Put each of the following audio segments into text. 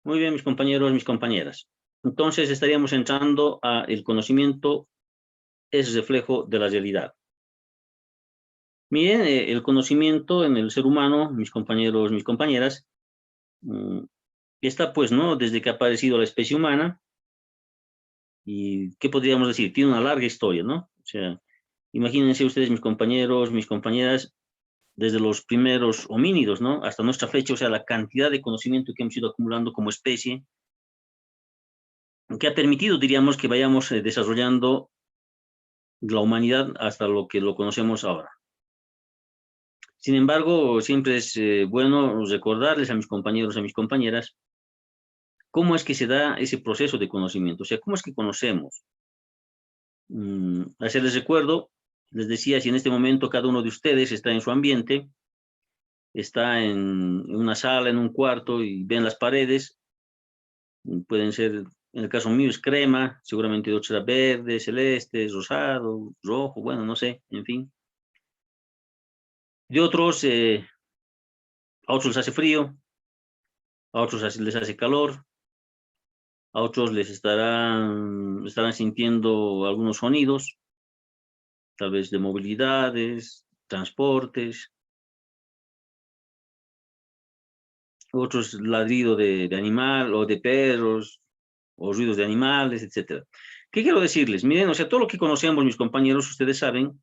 Muy bien, mis compañeros, mis compañeras. Entonces estaríamos entrando a el conocimiento es reflejo de la realidad. Miren, el conocimiento en el ser humano, mis compañeros, mis compañeras, mm, está pues, ¿no? Desde que ha aparecido la especie humana y, ¿qué podríamos decir? Tiene una larga historia, ¿no? O sea, imagínense ustedes, mis compañeros, mis compañeras, desde los primeros homínidos, ¿no? Hasta nuestra fecha, o sea, la cantidad de conocimiento que hemos ido acumulando como especie, que ha permitido, diríamos, que vayamos desarrollando la humanidad hasta lo que lo conocemos ahora. Sin embargo, siempre es bueno recordarles a mis compañeros, a mis compañeras, cómo es que se da ese proceso de conocimiento, o sea, cómo es que conocemos. Hacerles recuerdo, les decía, si en este momento cada uno de ustedes está en su ambiente, está en una sala, en un cuarto y ven las paredes, pueden ser, en el caso mío es crema, seguramente de otros será verde, celeste, rosado, rojo, bueno, no sé, en fin. De otros, a otros les hace frío, a otros les hace calor, a otros les estarán sintiendo algunos sonidos, tal vez de movilidades, transportes, otros ladrido de animal o de perros, o ruidos de animales, etcétera. ¿Qué quiero decirles? Miren, o sea, todo lo que conocemos, mis compañeros, ustedes saben,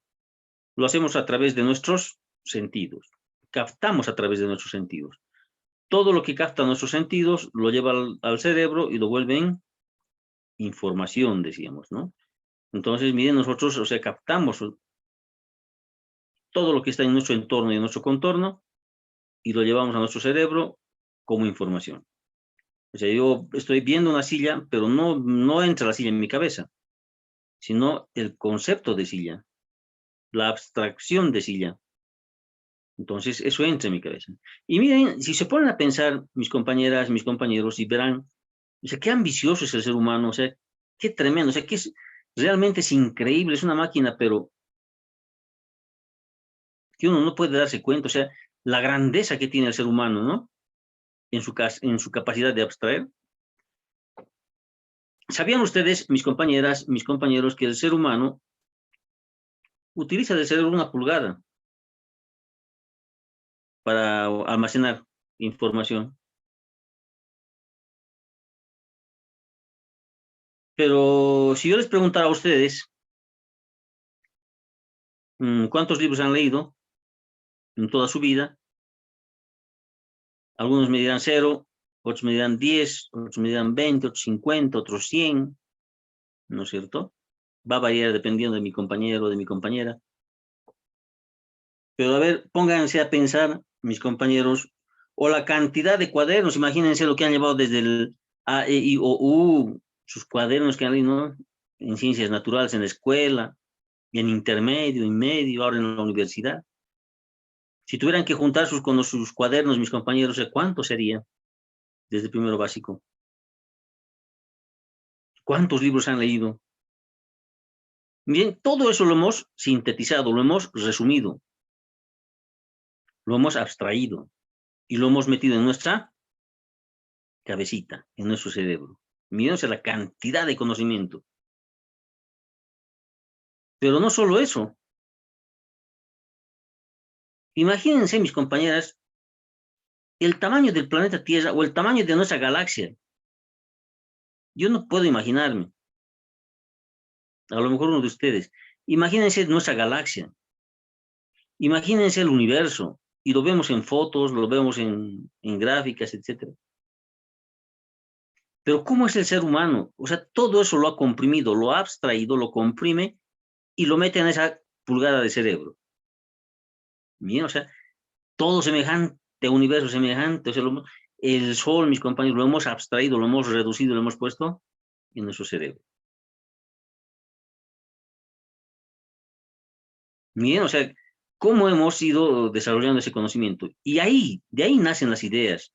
lo hacemos a través de nuestros sentidos. Captamos a través de nuestros sentidos. Todo lo que capta nuestros sentidos lo lleva al cerebro y lo vuelve en información, decíamos, ¿no? Entonces, miren, nosotros, o sea, captamos todo lo que está en nuestro entorno y en nuestro contorno y lo llevamos a nuestro cerebro como información. O sea, yo estoy viendo una silla, pero no entra la silla en mi cabeza, sino el concepto de silla, la abstracción de silla. Entonces, eso entra en mi cabeza. Y miren, si se ponen a pensar, mis compañeras, mis compañeros, y verán, o sea, qué ambicioso es el ser humano, o sea, qué tremendo, o sea, realmente es increíble, es una máquina, pero que uno no puede darse cuenta, o sea, la grandeza que tiene el ser humano, ¿no? En su capacidad de abstraer. ¿Sabían ustedes, mis compañeras, mis compañeros, que el ser humano utiliza del cerebro una pulgada para almacenar información? Pero si yo les preguntara a ustedes, ¿cuántos libros han leído en toda su vida? Algunos me dirán cero, otros me dirán 10, otros me dirán 20, otros 50, otros 100, ¿no es cierto? Va a variar dependiendo de mi compañero o de mi compañera. Pero a ver, pónganse a pensar, mis compañeros, o la cantidad de cuadernos, imagínense lo que han llevado desde el A, E, I, O, U, sus cuadernos que han leído, ¿no? En ciencias naturales, en la escuela, y en intermedio, en medio, ahora en la universidad. Si tuvieran que juntar con sus cuadernos, mis compañeros, ¿cuánto sería desde primero básico? ¿Cuántos libros han leído? Bien, todo eso lo hemos sintetizado, lo hemos resumido, lo hemos abstraído y lo hemos metido en nuestra cabecita, en nuestro cerebro. Mírense la cantidad de conocimiento. Pero no solo eso. Imagínense, mis compañeras, el tamaño del planeta Tierra o el tamaño de nuestra galaxia. Yo no puedo imaginarme. A lo mejor uno de ustedes. Imagínense nuestra galaxia. Imagínense el universo. Y lo vemos en fotos, lo vemos en gráficas, etcétera. Pero ¿cómo es el ser humano? O sea, todo eso lo ha comprimido, lo ha abstraído, lo comprime y lo mete en esa pulgada de cerebro. Bien, o sea, todo semejante, universo semejante, o sea, el sol, mis compañeros, lo hemos abstraído, lo hemos reducido, lo hemos puesto en nuestro cerebro. Bien, o sea, cómo hemos ido desarrollando ese conocimiento. Y ahí, de ahí nacen las ideas,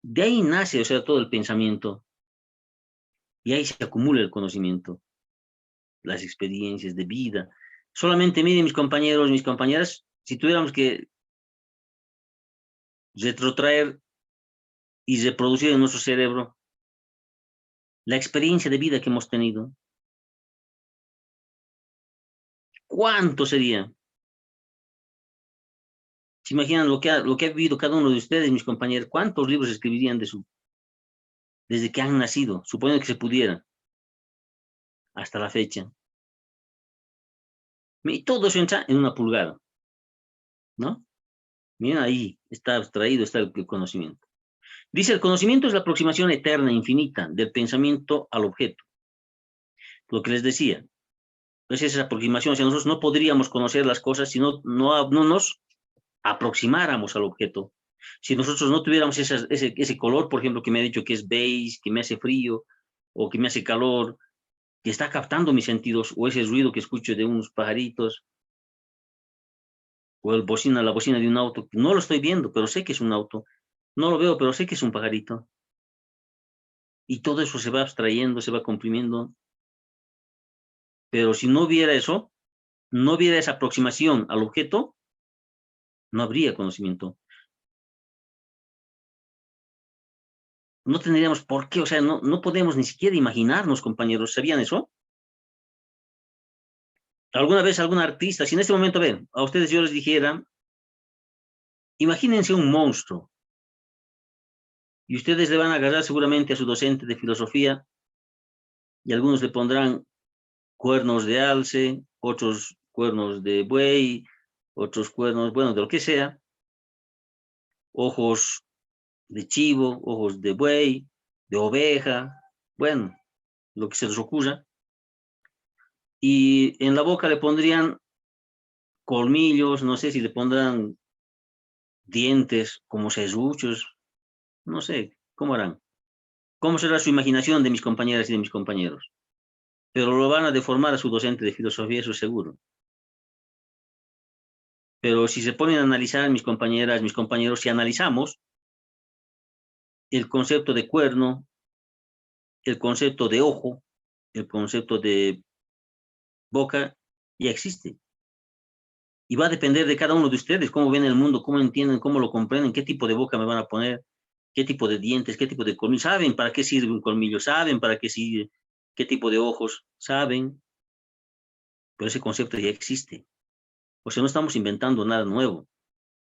de ahí nace, o sea, todo el pensamiento, y ahí se acumula el conocimiento, las experiencias de vida. Solamente miren, mis compañeros, mis compañeras, si tuviéramos que retrotraer y reproducir en nuestro cerebro la experiencia de vida que hemos tenido, ¿cuánto sería? ¿Se imaginan lo que ha vivido cada uno de ustedes, mis compañeros? ¿Cuántos libros escribirían desde que han nacido, suponiendo que se pudiera, hasta la fecha? Y todo eso entra en una pulgada, ¿no? Miren, ahí está abstraído, está el conocimiento. Dice, el conocimiento es la aproximación eterna, infinita, del pensamiento al objeto. Lo que les decía, pues esa aproximación, o sea, nosotros no podríamos conocer las cosas si no nos aproximáramos al objeto. Si nosotros no tuviéramos ese color, por ejemplo, que me ha dicho que es beige, que me hace frío, o que me hace calor, que está captando mis sentidos, o ese ruido que escucho de unos pajaritos, o la bocina de un auto, no lo estoy viendo, pero sé que es un auto. No lo veo, pero sé que es un pajarito. Y todo eso se va abstrayendo, se va comprimiendo. Pero si no hubiera eso, no hubiera esa aproximación al objeto, no habría conocimiento. No tendríamos por qué, o sea, no podemos ni siquiera imaginarnos, compañeros. ¿Sabían eso? Alguna vez algún artista, si en este momento, ven, a ustedes yo les dijera, imagínense un monstruo, y ustedes le van a agarrar seguramente a su docente de filosofía, y algunos le pondrán cuernos de alce, otros cuernos de buey, otros cuernos, bueno, de lo que sea, ojos de chivo, ojos de buey, de oveja, bueno, lo que se les ocurra, y en la boca le pondrían colmillos, no sé si le pondrán dientes como serruchos, no sé, ¿cómo harán? ¿Cómo será su imaginación de mis compañeras y de mis compañeros? Pero lo van a deformar a su docente de filosofía, eso seguro. Pero si se ponen a analizar mis compañeras, mis compañeros, si analizamos el concepto de cuerno, el concepto de ojo, el concepto de boca, ya existe. Y va a depender de cada uno de ustedes, cómo ven el mundo, cómo entienden, cómo lo comprenden, qué tipo de boca me van a poner, qué tipo de dientes, qué tipo de colmillos. ¿Saben para qué sirve un colmillo? ¿Saben para qué sirve? ¿Qué tipo de ojos? ¿Saben? Pero ese concepto ya existe. O sea, no estamos inventando nada nuevo.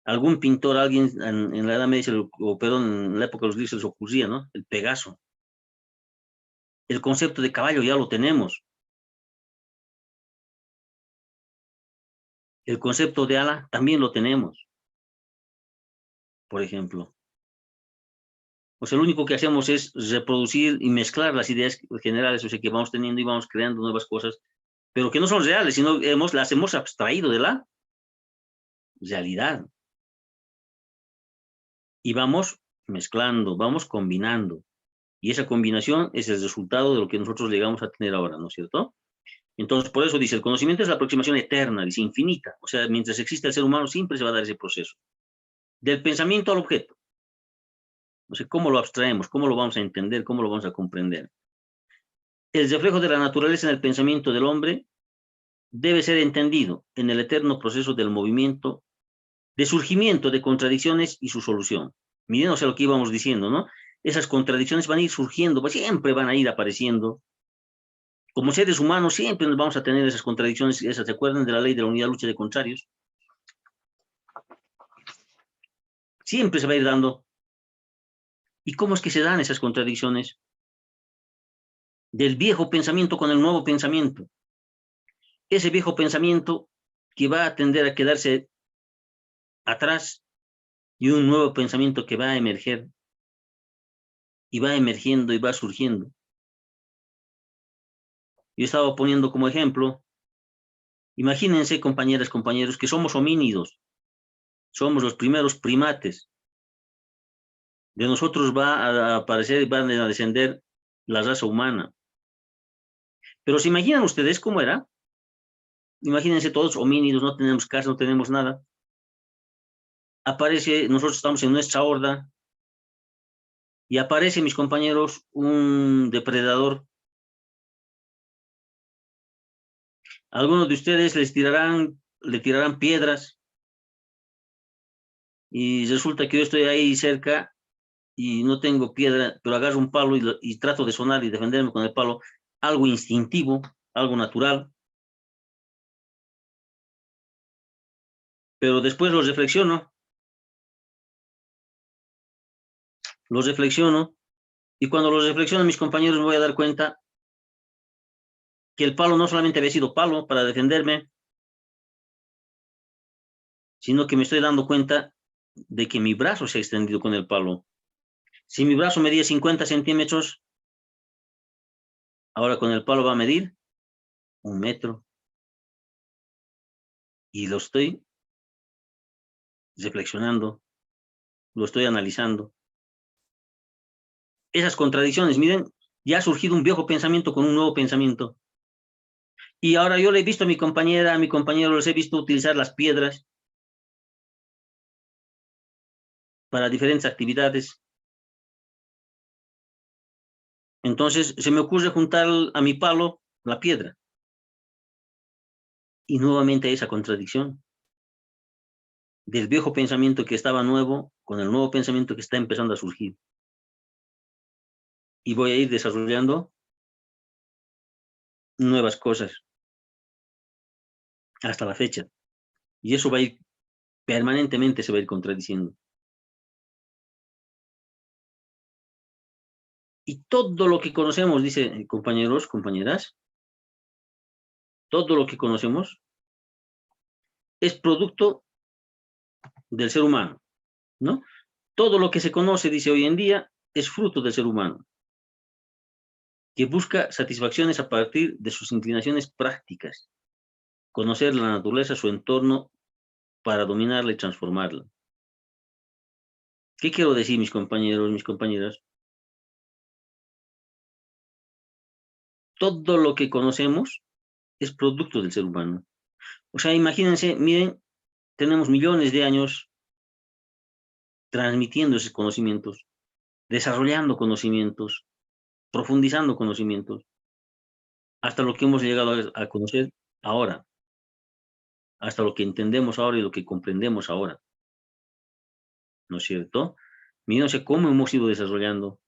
Algún pintor, alguien en la Edad Media, o perdón, en la época de los griegos se les ocurría, ¿no? El Pegaso. El concepto de caballo ya lo tenemos. El concepto de ala también lo tenemos, por ejemplo. O sea, lo único que hacemos es reproducir y mezclar las ideas generales, o sea, que vamos teniendo y vamos creando nuevas cosas, pero que no son reales, sino las hemos abstraído de la realidad. Y vamos mezclando, vamos combinando. Y esa combinación es el resultado de lo que nosotros llegamos a tener ahora, ¿no es cierto? Entonces, por eso dice, el conocimiento es la aproximación eterna, dice, infinita. O sea, mientras exista el ser humano, siempre se va a dar ese proceso. Del pensamiento al objeto. O sea, ¿cómo lo abstraemos? ¿Cómo lo vamos a entender? ¿Cómo lo vamos a comprender? El reflejo de la naturaleza en el pensamiento del hombre debe ser entendido en el eterno proceso del movimiento, de surgimiento de contradicciones y su solución. Miren, o sea, lo que íbamos diciendo, ¿no? Esas contradicciones van a ir surgiendo, pues siempre van a ir apareciendo. Como seres humanos siempre nos vamos a tener esas contradicciones, esas, ¿se acuerdan de la ley de la unidad lucha de contrarios? Siempre se va a ir dando. ¿Y cómo es que se dan esas contradicciones? Del viejo pensamiento con el nuevo pensamiento. Ese viejo pensamiento que va a tender a quedarse atrás y un nuevo pensamiento que va a emerger y va emergiendo y va surgiendo. Yo estaba poniendo como ejemplo, imagínense, compañeras, compañeros, que somos homínidos, somos los primeros primates. De nosotros va a aparecer, van a descender la raza humana. Pero ¿se imaginan ustedes cómo era? Imagínense todos homínidos, no tenemos casa, no tenemos nada. Aparece, nosotros estamos en nuestra horda y aparece, mis compañeros, un depredador. Algunos de ustedes le tirarán piedras y resulta que yo estoy ahí cerca y no tengo piedra, pero agarro un palo y trato de sonar y defenderme con el palo, algo instintivo, algo natural, pero después los reflexiono, y cuando los reflexiono mis compañeros me voy a dar cuenta que el palo no solamente había sido palo para defenderme, sino que me estoy dando cuenta de que mi brazo se ha extendido con el palo. Si mi brazo medía 50 centímetros, ahora con el palo va a medir 1 metro. Y lo estoy reflexionando, lo estoy analizando. Esas contradicciones, miren, ya ha surgido un viejo pensamiento con un nuevo pensamiento. Y ahora yo le he visto a mi compañera, a mi compañero, les he visto utilizar las piedras para diferentes actividades. Entonces se me ocurre juntar a mi palo la piedra. Y nuevamente hay esa contradicción del viejo pensamiento que estaba nuevo con el nuevo pensamiento que está empezando a surgir. Y voy a ir desarrollando nuevas cosas hasta la fecha. Y eso va a ir permanentemente, se va a ir contradiciendo. Y todo lo que conocemos, dice compañeros, compañeras, todo lo que conocemos es producto del ser humano, ¿no? Todo lo que se conoce, dice hoy en día, es fruto del ser humano, que busca satisfacciones a partir de sus inclinaciones prácticas, conocer la naturaleza, su entorno, para dominarla y transformarla. ¿Qué quiero decir, mis compañeros, mis compañeras? Todo lo que conocemos es producto del ser humano. O sea, imagínense, miren, tenemos millones de años transmitiendo esos conocimientos, desarrollando conocimientos, profundizando conocimientos, hasta lo que hemos llegado a conocer ahora, hasta lo que entendemos ahora y lo que comprendemos ahora, ¿no es cierto? Mírense cómo hemos ido desarrollando.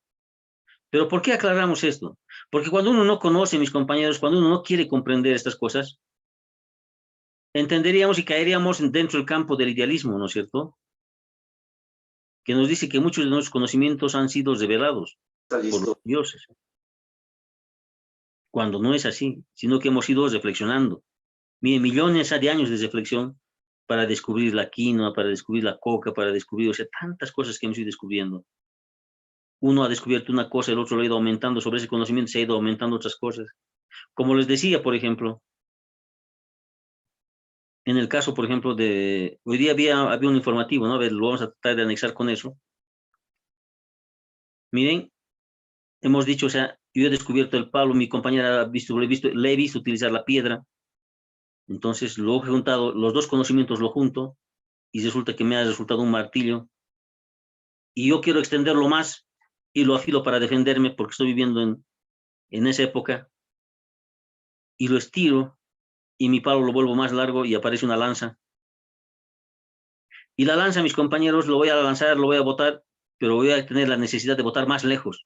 Pero ¿por qué aclaramos esto? Porque cuando uno no conoce, mis compañeros, cuando uno no quiere comprender estas cosas, entenderíamos y caeríamos dentro del campo del idealismo, ¿no es cierto? Que nos dice que muchos de nuestros conocimientos han sido revelados por los dioses, cuando no es así, sino que hemos ido reflexionando. Miren, millones de años de reflexión para descubrir la quinoa, para descubrir la coca, para descubrir, o sea, tantas cosas que hemos ido descubriendo. Uno ha descubierto una cosa, el otro lo ha ido aumentando, sobre ese conocimiento se ha ido aumentando otras cosas. Como les decía, por ejemplo, en el caso, por ejemplo, hoy día había un informativo, ¿no? A ver, lo vamos a tratar de anexar con eso. Miren, hemos dicho, o sea, yo he descubierto el palo, mi compañera le he visto utilizar la piedra, entonces lo he juntado, los dos conocimientos lo junto, y resulta que me ha resultado un martillo, y yo quiero extenderlo más, y lo afilo para defenderme, porque estoy viviendo en esa época, y lo estiro, y mi palo lo vuelvo más largo, y aparece una lanza. Y la lanza, mis compañeros, lo voy a lanzar, lo voy a botar, pero voy a tener la necesidad de botar más lejos.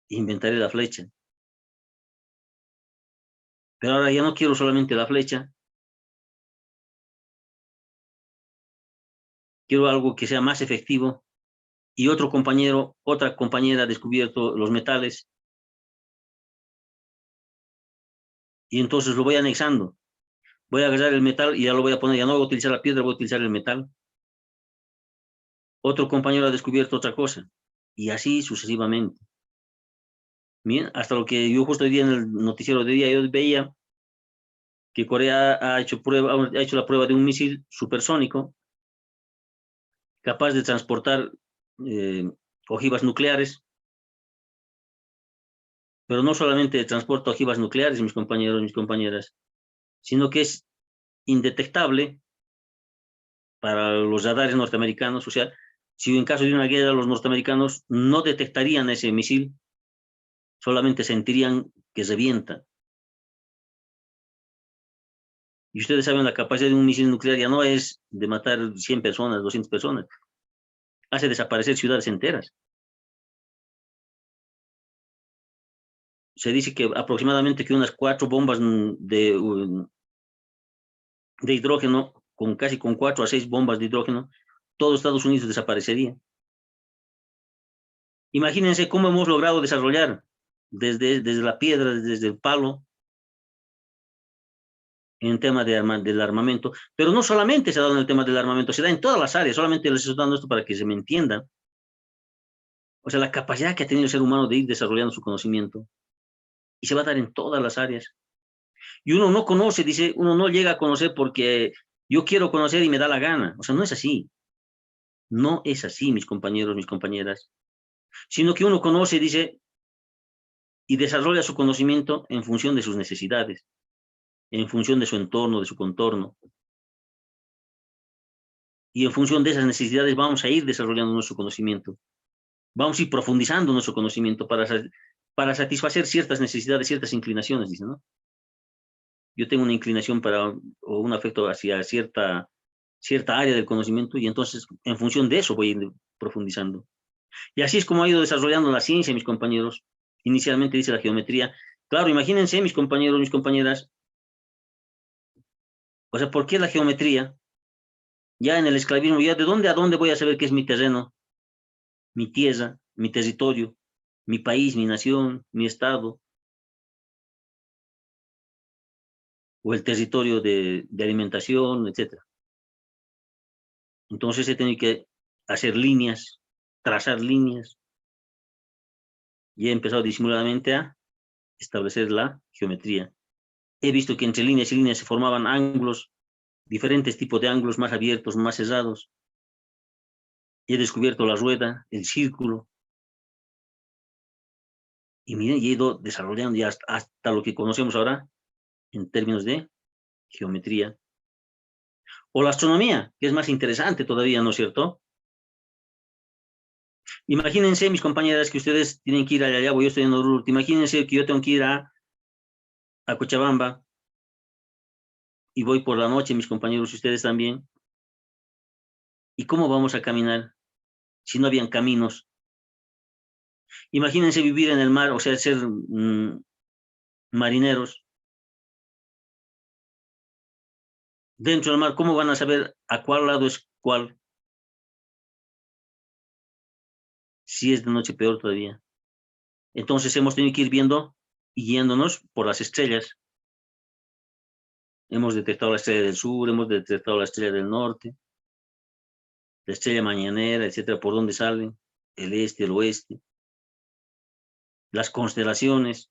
Inventaré la flecha. Pero ahora ya no quiero solamente la flecha, quiero algo que sea más efectivo. Y otro compañero, otra compañera ha descubierto los metales, y entonces lo voy anexando. Voy a agarrar el metal y ya lo voy a poner, ya no voy a utilizar la piedra, voy a utilizar el metal. Otro compañero ha descubierto otra cosa, y así sucesivamente. Bien, hasta lo que yo justo hoy día en el noticiero de día, yo veía que Corea ha hecho la prueba de un misil supersónico capaz de transportar ojivas nucleares, pero no solamente transporta ojivas nucleares, mis compañeros, mis compañeras, sino que es indetectable para los radares norteamericanos. O sea, si en caso de una guerra los norteamericanos no detectarían ese misil, solamente sentirían que revienta. Y ustedes saben, la capacidad de un misil nuclear ya no es de matar 100 personas, 200 personas. hace desaparecer ciudades enteras. Se dice que aproximadamente que unas 4 bombas de hidrógeno, con casi con 4 a 6 bombas de hidrógeno, todo Estados Unidos desaparecería. Imagínense cómo hemos logrado desarrollar desde la piedra, desde el palo, en el tema del armamento, pero no solamente se ha dado en el tema del armamento, se da en todas las áreas, solamente les estoy dando esto para que se me entienda. O sea, la capacidad que ha tenido el ser humano de ir desarrollando su conocimiento, y se va a dar en todas las áreas. Y uno no conoce, dice, uno no llega a conocer porque yo quiero conocer y me da la gana. O sea, no es así. No es así, mis compañeros, mis compañeras. Sino que uno conoce, dice, y desarrolla su conocimiento en función de sus necesidades, en función de su entorno, de su contorno. Y en función de esas necesidades vamos a ir desarrollando nuestro conocimiento. Vamos a ir profundizando nuestro conocimiento para satisfacer ciertas necesidades, ciertas inclinaciones, dice, ¿no? Yo tengo una inclinación o un afecto hacia cierta área del conocimiento y entonces en función de eso voy a ir profundizando. Y así es como ha ido desarrollando la ciencia, mis compañeros. Inicialmente dice la geometría. Claro, imagínense, mis compañeros, mis compañeras, o sea, ¿por qué la geometría? Ya en el esclavismo, ya de dónde a dónde voy a saber qué es mi terreno, mi tierra, mi territorio, mi país, mi nación, mi estado, o el territorio de alimentación, etcétera. Entonces se tiene que hacer líneas, trazar líneas, y he empezado disimuladamente a establecer la geometría. He visto que entre líneas y líneas se formaban ángulos, diferentes tipos de ángulos más abiertos, más cerrados. Y he descubierto la rueda, el círculo, y miren, y he ido desarrollando ya hasta lo que conocemos ahora en términos de geometría. O la astronomía, que es más interesante todavía, ¿no es cierto? Imagínense, mis compañeras, que ustedes tienen que ir allá, o yo estoy en Oruro. Imagínense que yo tengo que ir a Cochabamba y voy por la noche, mis compañeros, y ustedes también. ¿Y cómo vamos a caminar si no habían caminos? Imagínense vivir en el mar, o sea, ser marineros dentro del mar. ¿Cómo van a saber a cuál lado es cuál? Si es de noche, peor todavía. Entonces hemos tenido que ir viendo y guiándonos por las estrellas. Hemos detectado la estrella del sur, hemos detectado la estrella del norte, la estrella mañanera, etcétera, por dónde salen, el este, el oeste, las constelaciones.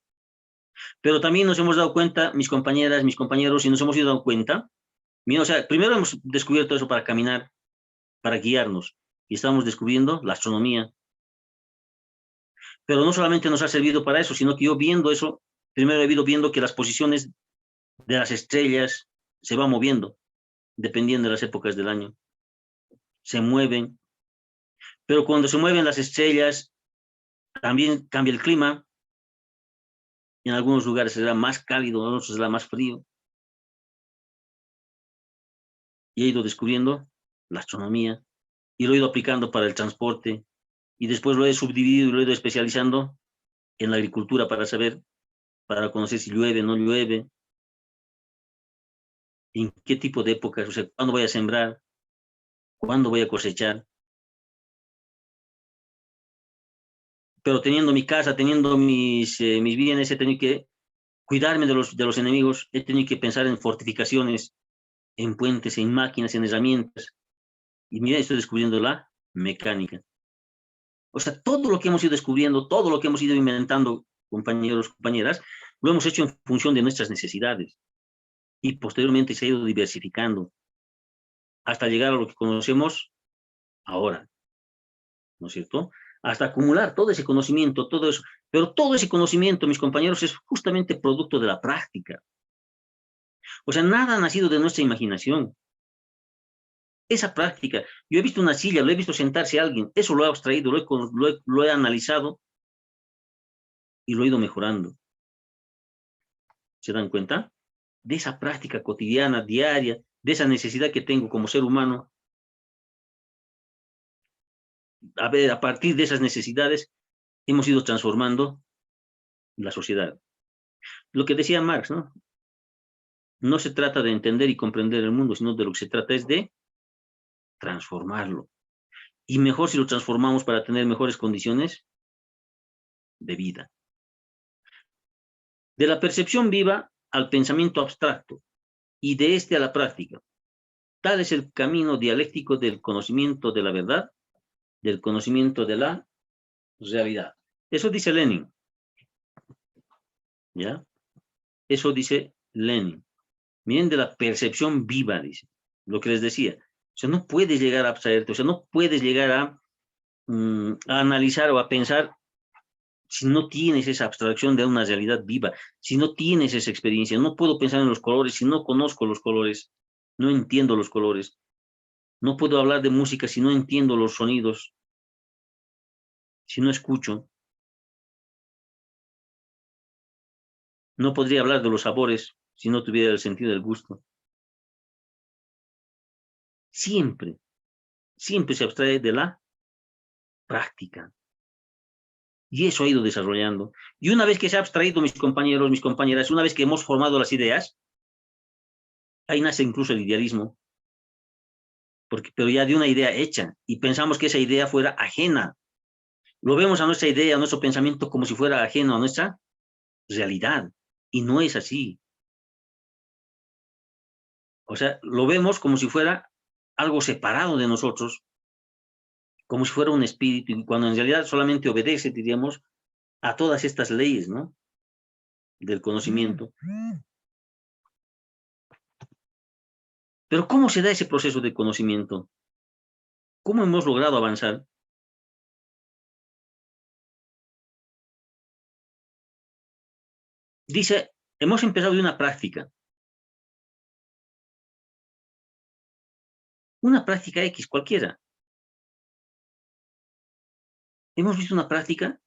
Pero también nos hemos dado cuenta, mis compañeras, mis compañeros, y nos hemos ido dando cuenta, mira, o sea, primero hemos descubierto eso para caminar, para guiarnos, y estamos descubriendo la astronomía. Pero no solamente nos ha servido para eso, sino que yo viendo eso, primero he ido viendo que las posiciones de las estrellas se van moviendo, dependiendo de las épocas del año. Se mueven, pero cuando se mueven las estrellas, también cambia el clima. En algunos lugares será más cálido, en otros será más frío. Y he ido descubriendo la astronomía y lo he ido aplicando para el transporte y después lo he subdividido y lo he ido especializando en la agricultura para conocer si llueve, no llueve, en qué tipo de épocas, o sea, cuándo voy a sembrar, cuándo voy a cosechar. Pero teniendo mi casa, teniendo mis bienes, he tenido que cuidarme de los enemigos, he tenido que pensar en fortificaciones, en puentes, en máquinas, en herramientas. Y mira, estoy descubriendo la mecánica. O sea, todo lo que hemos ido descubriendo, todo lo que hemos ido inventando, compañeros, compañeras, lo hemos hecho en función de nuestras necesidades. Y posteriormente se ha ido diversificando hasta llegar a lo que conocemos ahora, ¿no es cierto? Hasta acumular todo ese conocimiento, todo eso. Pero todo ese conocimiento, mis compañeros, es justamente producto de la práctica. O sea, nada ha nacido de nuestra imaginación. Esa práctica, yo he visto una silla, lo he visto sentarse a alguien, eso lo he abstraído, lo he analizado y lo he ido mejorando. ¿Se dan cuenta? De esa práctica cotidiana, diaria, de esa necesidad que tengo como ser humano A ver, a partir de esas necesidades hemos ido transformando la sociedad. Lo que decía Marx, ¿no? No se trata de entender y comprender el mundo, sino de lo que se trata es de transformarlo. Y mejor si lo transformamos para tener mejores condiciones de vida. De la percepción viva al pensamiento abstracto y de este a la práctica. Tal es el camino dialéctico del conocimiento de la verdad, del conocimiento de la realidad. Eso dice Lenin, ¿ya? Eso dice Lenin. Miren de la percepción viva, dice, lo que les decía. O sea, no puedes llegar a abstraerte, o sea, no puedes llegar a analizar o a pensar si no tienes esa abstracción de una realidad viva, si no tienes esa experiencia. No puedo pensar en los colores si no conozco los colores, no entiendo los colores. No puedo hablar de música si no entiendo los sonidos, si no escucho. No podría hablar de los sabores si no tuviera el sentido del gusto. Siempre, siempre se abstrae de la práctica. Y eso ha ido desarrollando. Y una vez que se ha abstraído mis compañeros, mis compañeras, una vez que hemos formado las ideas, ahí nace incluso el idealismo, porque, pero ya de una idea hecha, y pensamos que esa idea fuera ajena. Lo vemos a nuestra idea, a nuestro pensamiento como si fuera ajeno a nuestra realidad, y no es así. O sea, lo vemos como si fuera algo separado de nosotros, como si fuera un espíritu, y cuando en realidad solamente obedece, diríamos, a todas estas leyes, ¿no? Del conocimiento. Pero ¿cómo se da ese proceso de conocimiento? ¿Cómo hemos logrado avanzar? Dice, hemos empezado de una práctica X cualquiera. Hemos visto una práctica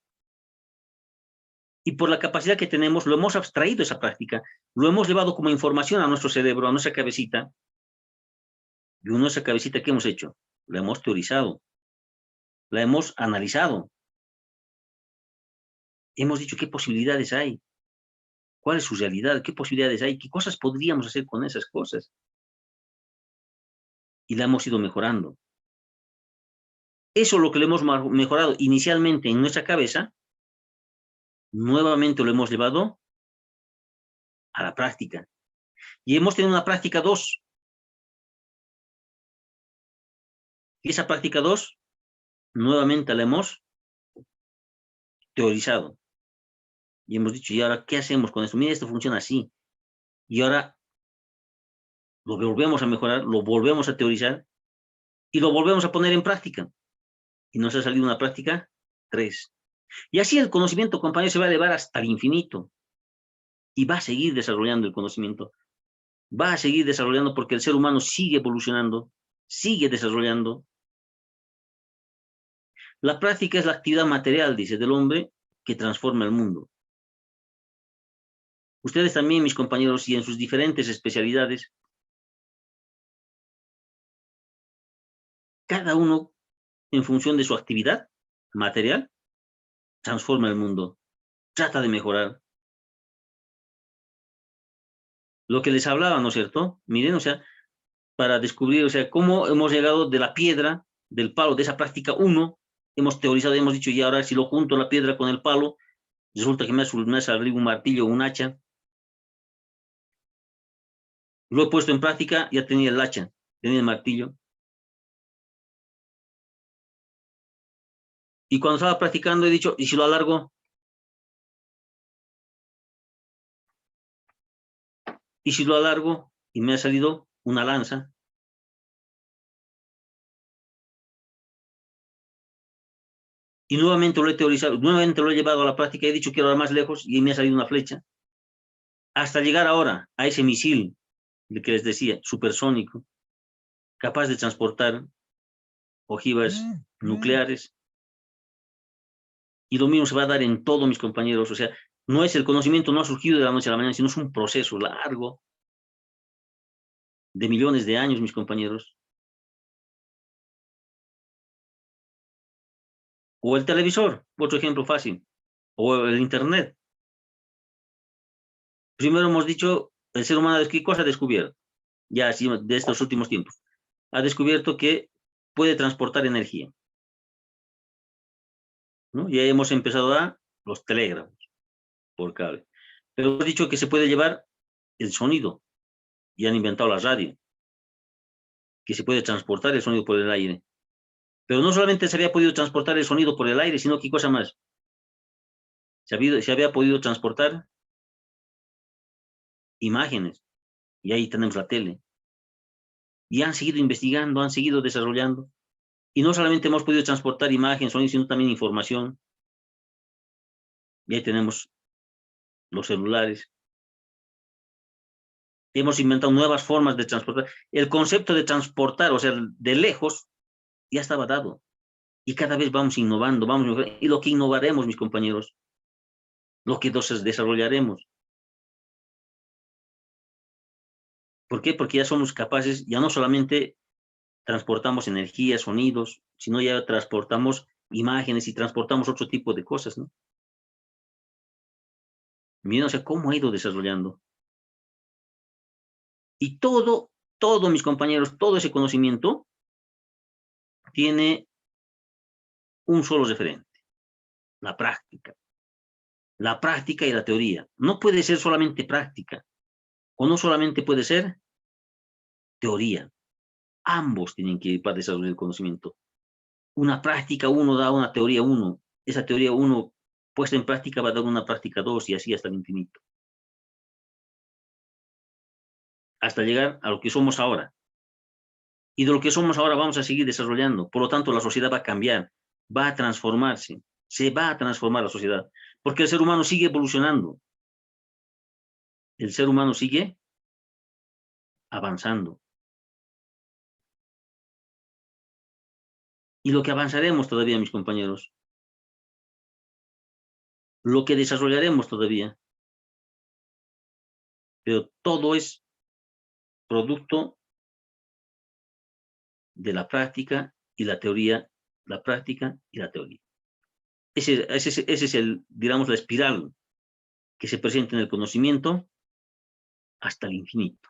y por la capacidad que tenemos lo hemos abstraído esa práctica, lo hemos llevado como información a nuestro cerebro, a nuestra cabecita, y en nuestra cabecita, ¿qué hemos hecho? La hemos teorizado, la hemos analizado, hemos dicho qué posibilidades hay, cuál es su realidad, qué posibilidades hay, qué cosas podríamos hacer con esas cosas, y la hemos ido mejorando. Eso lo que le hemos mejorado inicialmente en nuestra cabeza, nuevamente lo hemos llevado a la práctica. Y hemos tenido una práctica 2. Y esa práctica 2 nuevamente la hemos teorizado. Y hemos dicho, ¿y ahora qué hacemos con esto? Mira, esto funciona así. Y ahora lo volvemos a mejorar, lo volvemos a teorizar y lo volvemos a poner en práctica. Y nos ha salido una práctica 3. Y así el conocimiento, compañero, se va a elevar hasta el infinito. Y va a seguir desarrollando el conocimiento. Va a seguir desarrollando porque el ser humano sigue evolucionando, sigue desarrollando. La práctica es la actividad material, dice, del hombre que transforma el mundo. Ustedes también, mis compañeros, y en sus diferentes especialidades, cada uno, en función de su actividad material, transforma el mundo, trata de mejorar. Lo que les hablaba, ¿no es cierto? Miren, o sea, para descubrir, o sea, cómo hemos llegado de la piedra, del palo, de esa práctica 1, hemos teorizado, hemos dicho, y ahora si lo junto la piedra con el palo, resulta que me ha salido un martillo o un hacha. Lo he puesto en práctica, ya tenía el hacha, tenía el martillo. Y cuando estaba practicando he dicho, ¿y si lo alargo? ¿Y si lo alargo? Y me ha salido una lanza. Y nuevamente lo he teorizado, nuevamente lo he llevado a la práctica, he dicho que era más lejos y me ha salido una flecha. Hasta llegar ahora a ese misil, de que les decía, supersónico, capaz de transportar ojivas nucleares. Y lo mismo se va a dar en todos mis compañeros. O sea, no es el conocimiento, no ha surgido de la noche a la mañana, sino es un proceso largo de millones de años, mis compañeros. O el televisor, otro ejemplo fácil. O el internet. Primero hemos dicho, el ser humano, ¿qué cosa ha descubierto? Ya así, de estos últimos tiempos. Ha descubierto que puede transportar energía, ¿no? Ya hemos empezado a los telégrafos por cable. Pero hemos dicho que se puede llevar el sonido. Y han inventado la radio, que se puede transportar el sonido por el aire. Pero no solamente se había podido transportar el sonido por el aire, sino que cosa más. Se había podido transportar imágenes. Y ahí tenemos la tele. Y han seguido investigando, han seguido desarrollando. Y no solamente hemos podido transportar imágenes, sonido, sino también información. Y ahí tenemos los celulares. Hemos inventado nuevas formas de transportar. El concepto de transportar, o sea, de lejos, ya estaba dado. Y cada vez vamos innovando, vamos mejorando. Y lo que innovaremos, mis compañeros, lo que entonces desarrollaremos. ¿Por qué? Porque ya somos capaces, ya no solamente transportamos energía, sonidos, sino ya transportamos imágenes y transportamos otro tipo de cosas, ¿no? Miren, o sea, cómo ha ido desarrollando. Y todo, mis compañeros, todo ese conocimiento tiene un solo referente, la práctica. La práctica y la teoría. No puede ser solamente práctica, o no solamente puede ser teoría. Ambos tienen que ir para desarrollar el conocimiento. Una práctica uno da una teoría uno. Esa teoría uno puesta en práctica va a dar una práctica dos y así hasta el infinito. Hasta llegar a lo que somos ahora. Y de lo que somos ahora vamos a seguir desarrollando. Por lo tanto, la sociedad va a cambiar, va a transformarse, se va a transformar la sociedad. Porque el ser humano sigue evolucionando. El ser humano sigue avanzando. Y lo que avanzaremos todavía, mis compañeros, lo que desarrollaremos todavía, pero todo es producto de la práctica y la teoría, la práctica y la teoría. Ese es el, digamos, la espiral que se presenta en el conocimiento hasta el infinito.